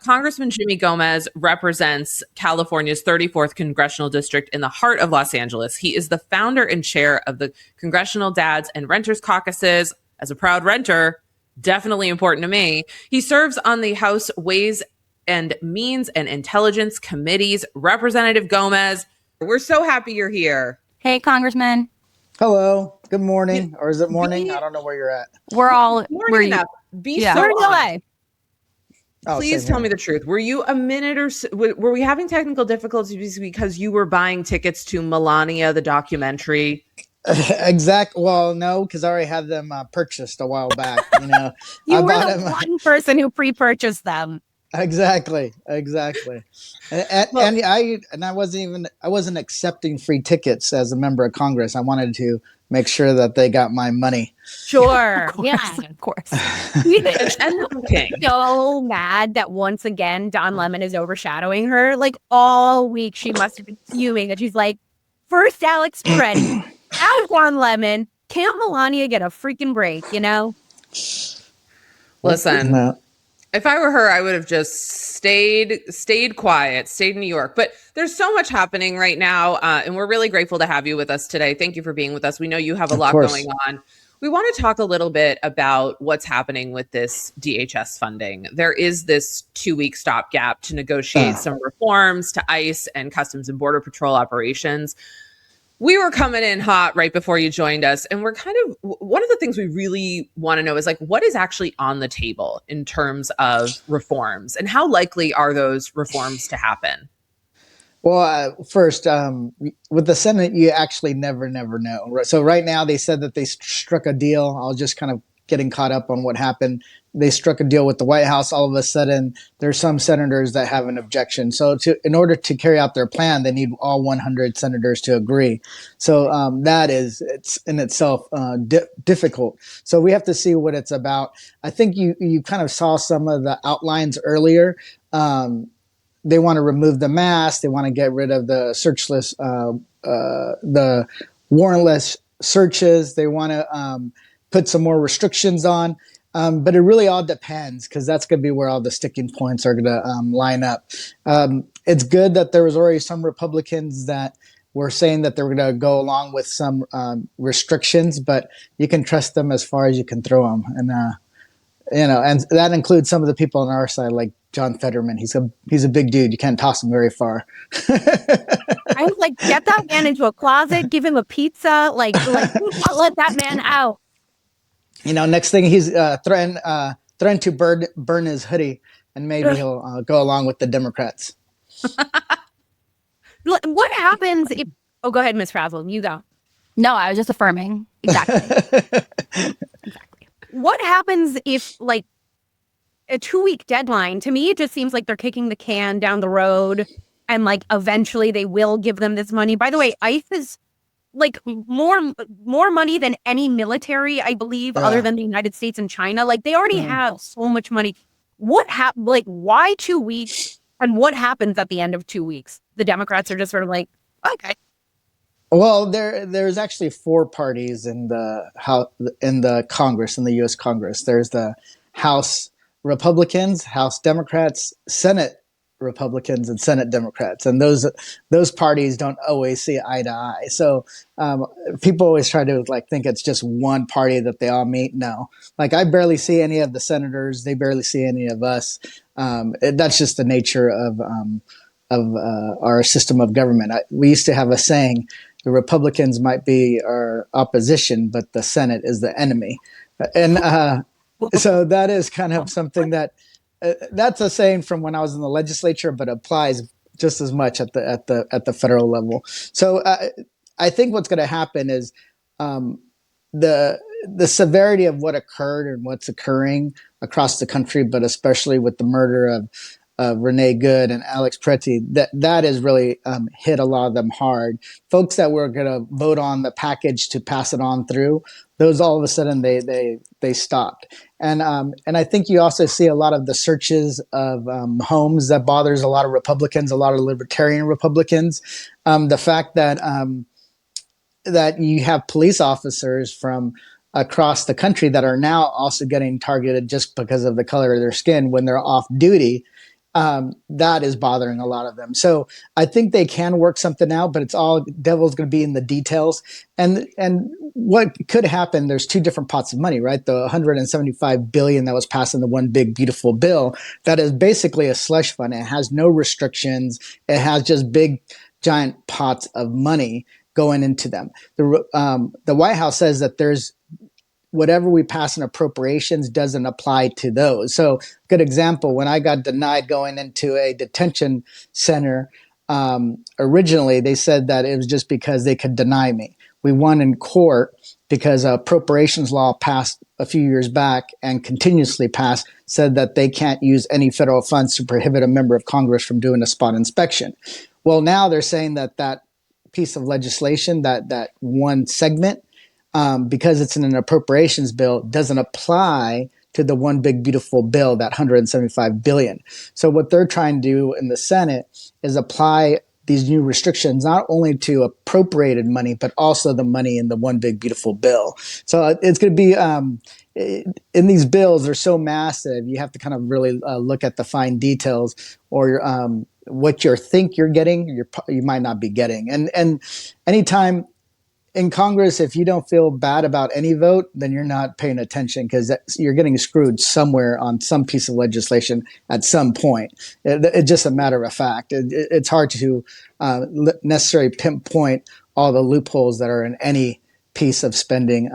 Congressman Jimmy Gomez represents California's 34th congressional district in the heart of Los Angeles. He is the founder and chair of the Congressional Dads and Renters Caucuses. As a proud renter, definitely important to me. He serves on the House Ways and Means and Intelligence Committees. Representative Gomez, we're so happy you're here. Hey, Congressman. Hello. Good morning. Or is it morning? I don't know where you're at. We're all morning enough. Be so we're in LA. Please tell me the truth. Were you a minute or so, were we having technical difficulties because you were buying tickets to Melania, the documentary? Well, no, because I already had them purchased a while back. You were the one person who pre-purchased them. Exactly. And I wasn't accepting free tickets as a member of Congress. I wanted to make sure that they got my money. Sure. Of course. And so mad that once again Don Lemon is overshadowing her. Like all week she must have been fuming that she's like, first Alex Preddy, now Don Lemon. Can't Melania get a freaking break, Listen. No. If I were her, I would have just stayed quiet, stayed in New York. But there's so much happening right now, and we're really grateful to have you with us today. Thank you for being with us. We know you have a lot going on. We want to talk a little bit about what's happening with this DHS funding. There is this 2-week stopgap to negotiate some reforms to ICE and Customs and Border Patrol operations. We were coming in hot right before you joined us. And we're one of the things we really want to know is what is actually on the table in terms of reforms and how likely are those reforms to happen? Well, first, with the Senate, you actually never know. So right now they said that they struck a deal. I was just kind of getting caught up on what happened. They struck a deal with the White House. All of a sudden, there's some senators that have an objection. So in order to carry out their plan, they need all 100 senators to agree. So that is, it's in itself difficult. So we have to see what it's about. I think you kind of saw some of the outlines earlier. They want to remove the mask. They want to get rid of the searchless, the warrantless searches. They want to put some more restrictions on. But it really all depends because that's going to be where all the sticking points are going to line up. It's good that there was already some Republicans that were saying that they were going to go along with some restrictions, but you can trust them as far as you can throw them. And, and that includes some of the people on our side, like John Fetterman. He's a big dude. You can't toss him very far. I was like, get that man into a closet, give him a pizza, let that man out. Next thing he's threatened to burn his hoodie, and maybe he'll go along with the Democrats. What happens if? Oh, go ahead, Ms. Frazzle. You go. No, I was just affirming. Exactly. What happens if a 2-week deadline? To me, it just seems like they're kicking the can down the road, and eventually they will give them this money. By the way, ICE is more money than any military, I believe, other than the United States and China. They already have so much money. What happened? Why 2 weeks? And what happens at the end of 2 weeks? The Democrats are just sort of okay. Well, there's actually 4 parties in the Congress, in the U.S. Congress. There's the House Republicans, House Democrats, Senate Republicans, and Senate Democrats, and those parties don't always see eye to eye. So people always try to think it's just one party that they all meet. No, I barely see any of the senators. They barely see any of us. That's just the nature of our system of government. We used to have a saying: the Republicans might be our opposition, but the Senate is the enemy. And so that is kind of something that. That's a saying from when I was in the legislature, but applies just as much at the federal level. So I think what's going to happen is the severity of what occurred and what's occurring across the country, but especially with the murder of Renee Good and Alex Preddy, that has really hit a lot of them hard. Folks that were going to vote on the package to pass it on through, those all of a sudden they stopped. And I think you also see a lot of the searches of homes that bothers a lot of Republicans, a lot of libertarian Republicans. The fact that that you have police officers from across the country that are now also getting targeted just because of the color of their skin when they're off duty. That is bothering a lot of them. So I think they can work something out, but it's all devil's going to be in the details. And what could happen? There's two different pots of money, right? The 175 billion that was passed in the one big beautiful bill, that is basically a slush fund. It has no restrictions. It has just big giant pots of money going into them. The White House says that there's whatever we pass in appropriations doesn't apply to those. So, good example, when I got denied going into a detention center, originally they said that it was just because they could deny me. We won in court because appropriations law passed a few years back and continuously passed said that they can't use any federal funds to prohibit a member of Congress from doing a spot inspection. Well, now they're saying that that piece of legislation, that one segment, because it's in an appropriations bill, doesn't apply to the one big beautiful bill, that 175 billion. So what they're trying to do in the Senate is apply these new restrictions not only to appropriated money, but also the money in the one big beautiful bill. So it's going to be in these bills, they're so massive, you have to kind of really look at the fine details, or what you think you're getting, you might not be getting. And anytime in Congress, if you don't feel bad about any vote, then you're not paying attention, because you're getting screwed somewhere on some piece of legislation at some point. It's just a matter of fact. It's hard to necessarily pinpoint all the loopholes that are in any piece of spending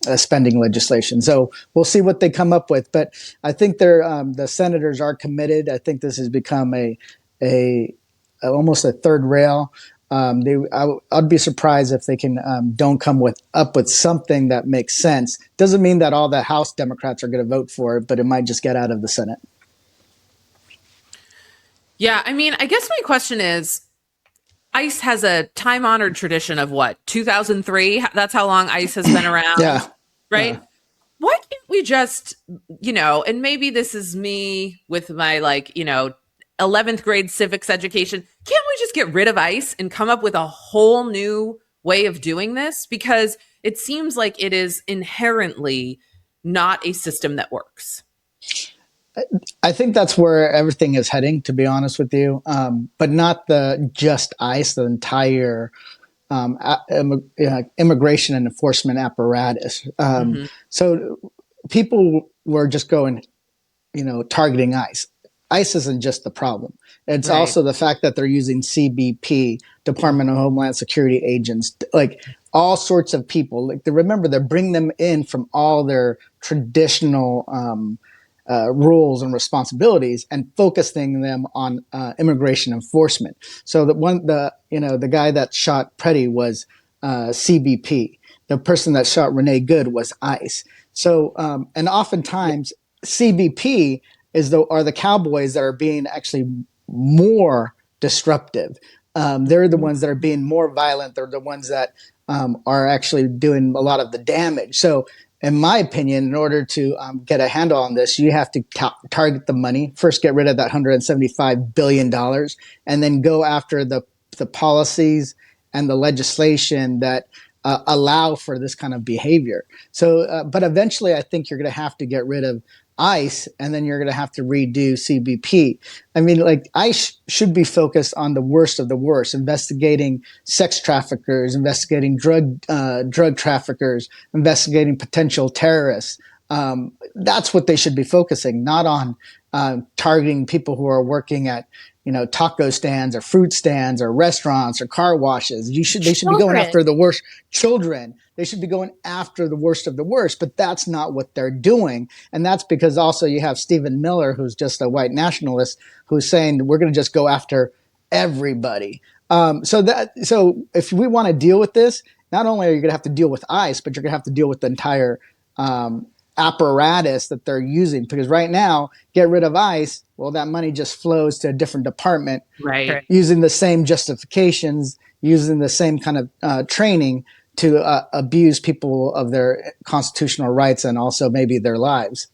legislation. So we'll see what they come up with. But I think the senators are committed. I think this has become almost a third rail. I'd be surprised if they don't come up with something that makes sense. Doesn't mean that all the House Democrats are going to vote for it, but it might just get out of the Senate. Yeah, I mean, I guess my question is, ICE has a time-honored tradition of what, 2003? That's how long ICE has been around, yeah, right? Yeah. Why can't we just, and maybe this is me with my 11th grade civics education. Can't we just get rid of ICE and come up with a whole new way of doing this? Because it seems like it is inherently not a system that works. I think that's where everything is heading, to be honest with you, but not just ICE, the entire immigration and enforcement apparatus. So people were just going, targeting ICE. ICE isn't just the problem. It's right. Also the fact that they're using CBP, Department of Homeland Security agents, like all sorts of people. Like remember, they're bringing them in from all their traditional rules and responsibilities and focusing them on immigration enforcement. So the guy that shot Preddy was CBP. The person that shot Renee Good was ICE. So and oftentimes CBP are the cowboys that are being actually more disruptive. They're the ones that are being more violent. They're the ones that are actually doing a lot of the damage. So in my opinion, in order to get a handle on this, you have to target the money. First, get rid of that $175 billion, and then go after the policies and the legislation that allow for this kind of behavior. So, but eventually, I think you're going to have to get rid of ICE, and then you're going to have to redo CBP. I mean, ICE should be focused on the worst of the worst, investigating sex traffickers, investigating drug traffickers, investigating potential terrorists. That's what they should be focusing, not on targeting people who are working at taco stands or fruit stands or restaurants or car washes. They should be going after the worst. Children. They should be going after the worst of the worst, but that's not what they're doing. And that's because also you have Stephen Miller, who's just a white nationalist, who's saying we're going to just go after everybody. So if we want to deal with this, not only are you going to have to deal with ICE, but you're going to have to deal with the entire apparatus that they're using. Because right now, get rid of ICE, well, that money just flows to a different department, right? Using the same justifications, using the same kind of training to abuse people of their constitutional rights and also maybe their lives.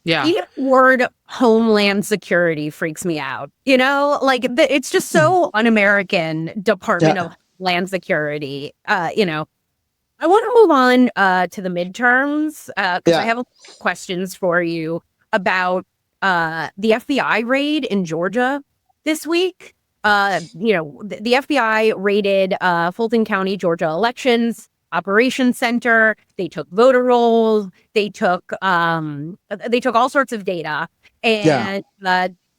Yeah. The word Homeland Security freaks me out. It's just so un-American, Department of Land Security. I want to move on to the midterms because I have questions for you about the FBI raid in Georgia this week. The FBI raided Fulton County, Georgia elections operations center. They took voter rolls. They took all sorts of data, and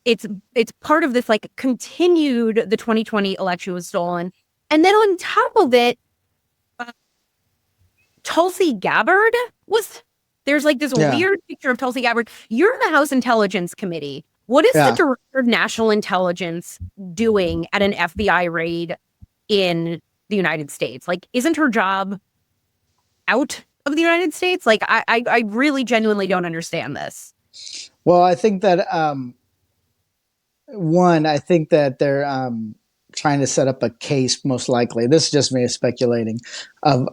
it's part of this like continued. The 2020 election was stolen, and then on top of it, Tulsi Gabbard was. There's like this weird picture of Tulsi Gabbard. You're in the House Intelligence Committee. What is the Director of National Intelligence doing at an FBI raid in the United States? Like, isn't her job out of the United States? Like, I really genuinely don't understand this. Well, I think that, I think that they're trying to set up a case, most likely. This is just me speculating, of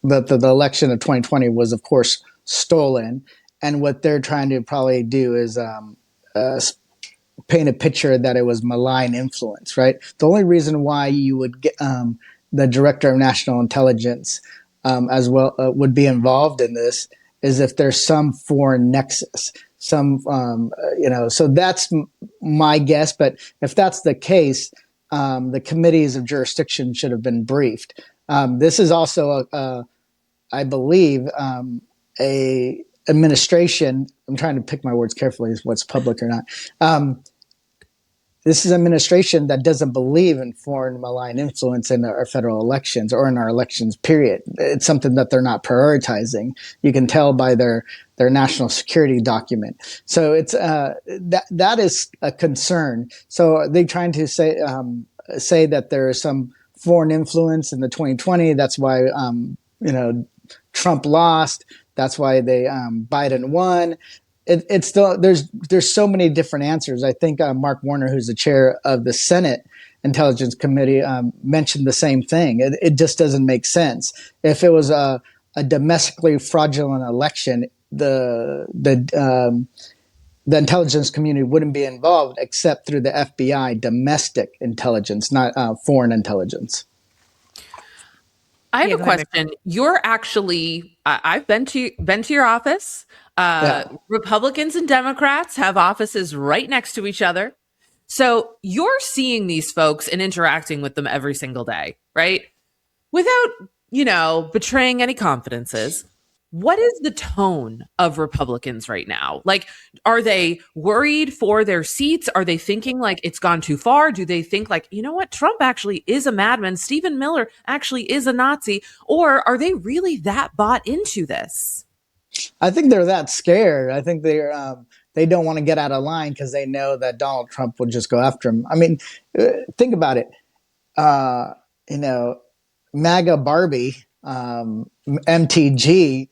that the election of 2020 was, of course, stolen. And what they're trying to probably do is paint a picture that it was malign influence, right? The only reason why you would get the Director of National Intelligence as well would be involved in this is if there's some foreign nexus, so that's my guess. But if that's the case, the committees of jurisdiction should have been briefed. This is also I believe, a administration. I'm trying to pick my words carefully, is what's public or not. This is an administration that doesn't believe in foreign malign influence in our federal elections or in our elections, period. It's something that they're not prioritizing. You can tell by their national security document. So it's that is a concern. So they're trying to say that there is some foreign influence in the 2020. That's why Trump lost. That's why Biden won. It's still there's so many different answers. I think Mark Warner, who's the chair of the Senate Intelligence Committee, mentioned the same thing. It just doesn't make sense. If it was a domestically fraudulent election, the intelligence community wouldn't be involved except through the FBI domestic intelligence, not foreign intelligence. I have a question. You're actually, I've been to your office. Republicans and Democrats have offices right next to each other. So you're seeing these folks and interacting with them every single day, right? Without, betraying any confidences. What is the tone of Republicans right now? Like, are they worried for their seats? Are they thinking like it's gone too far? Do they think like, you know what, Trump actually is a madman, Stephen Miller actually is a Nazi? Or are they really that bought into this? I think they're that scared. I think they don't want to get out of line because they know that Donald Trump will just go after him. I mean, think about it. MAGA Barbie, MTG,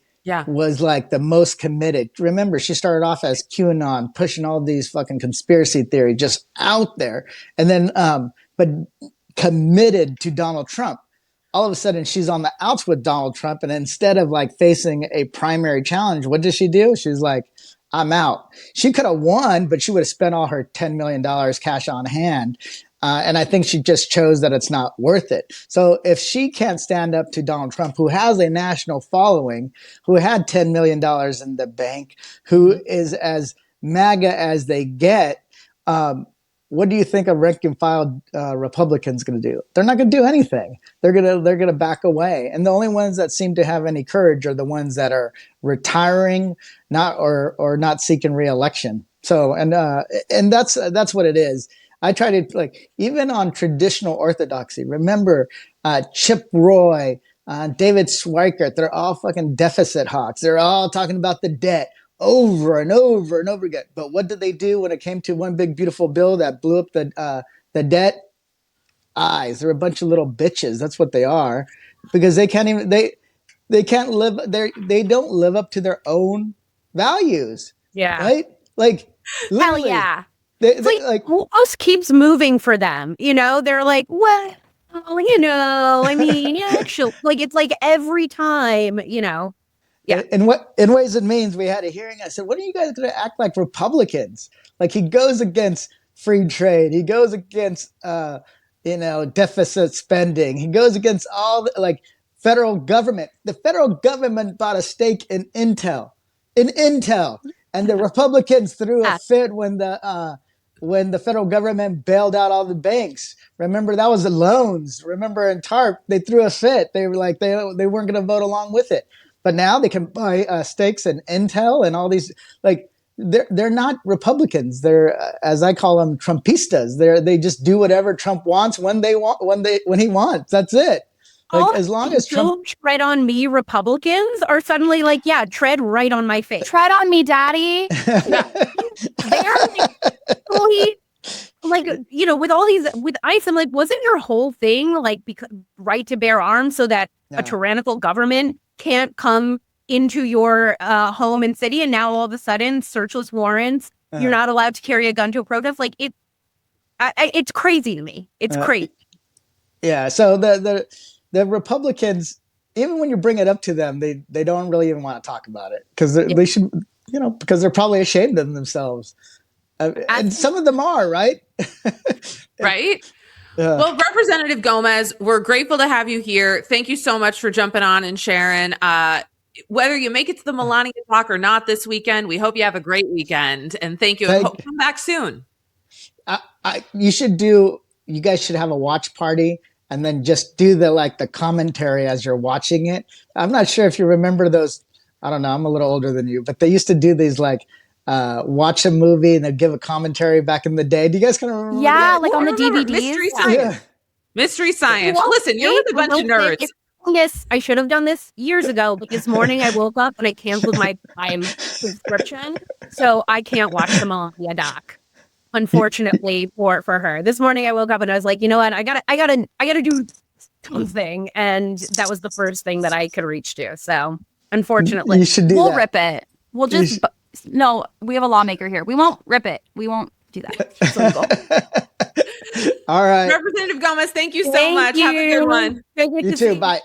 was like the most committed. Remember, she started off as QAnon, pushing all these fucking conspiracy theory just out there. And then, but committed to Donald Trump. All of a sudden, she's on the outs with Donald Trump. And instead of like facing a primary challenge, what does she do? She's like, I'm out. She could have won, but she would have spent all her $10 million cash on hand. And I think she just chose that it's not worth it. So if she can't stand up to Donald Trump, who has a national following, who had $10 million in the bank, who is as MAGA as they get, what do you think a rank and file Republican's going to do? They're not going to do anything. They're going to back away. And the only ones that seem to have any courage are the ones that are retiring, or not seeking re-election. So and that's what it is. I try to, even on traditional orthodoxy, remember Chip Roy, David Schweikert, they're all fucking deficit hawks. They're all talking about the debt over and over and over again. But what did they do when it came to one big beautiful bill that blew up the debt? Eyes. They're a bunch of little bitches. That's what they are, because they can't even they can't live. They don't live up to their own values. Yeah. Right. Like hell yeah. It's like who else keeps moving for them? They're like, what? Oh, I mean, yeah, actually, it's like every time, Yeah. In ways and means, we had a hearing. I said, when are you guys going to act like Republicans? Like, he goes against free trade. He goes against, deficit spending. He goes against all the, federal government. The federal government bought a stake in Intel. And the Republicans threw a Yeah. fit when the federal government bailed out all the banks. Remember, that was the loans. Remember, in TARP, they threw a fit. They were like, they weren't going to vote along with it. But now they can buy stakes in Intel and all these, like, they're not Republicans. They're, as I call them, Trumpistas. They just do whatever Trump wants when he wants. That's it. Like, All as long as Trump, don't tread on me Republicans are suddenly like, yeah, tread right on my face. Tread on me, daddy. They're really, like, you know, with all these, with ICE, I'm like, wasn't your whole thing like because right to bear arms so that a tyrannical government can't come into your home and city, and now all of a sudden searchless warrants, you're not allowed to carry a gun to a protest? Like, it's crazy to me. It's crazy. Yeah. So the Republicans, even when you bring it up to them, they don't really even want to talk about it because they should, you know, because they're probably ashamed of themselves. And some of them are, right? Right? Well, Representative Gomez, we're grateful to have you here. Thank you so much for jumping on and sharing. Whether you make it to the Melania talk or not this weekend, we hope you have a great weekend. And thank you. And hope you come back soon. You guys should have a watch party and then just do the commentary as you're watching it. I'm not sure if you remember those. I don't know. I'm a little older than you, but they used to do these watch a movie and they'd give a commentary back in the day. Do you guys kind of remember that? Like on the DVDs. Mystery Science. Yeah. Mystery Science. Well, listen, you're with a bunch of nerds. Yes, I should have done this years ago, but this morning I woke up and I canceled my Prime subscription, so I can't watch the Melania doc. Unfortunately for her, this morning I woke up and I was like, you know what, I gotta do something, and that was the first thing that I could reach to. So unfortunately, you should do we'll that. rip it. We'll just no. We have a lawmaker here. We won't rip it. We won't do that. It's illegal. All right, Representative Gomez, thank you so much. Have a good one. You too. Bye.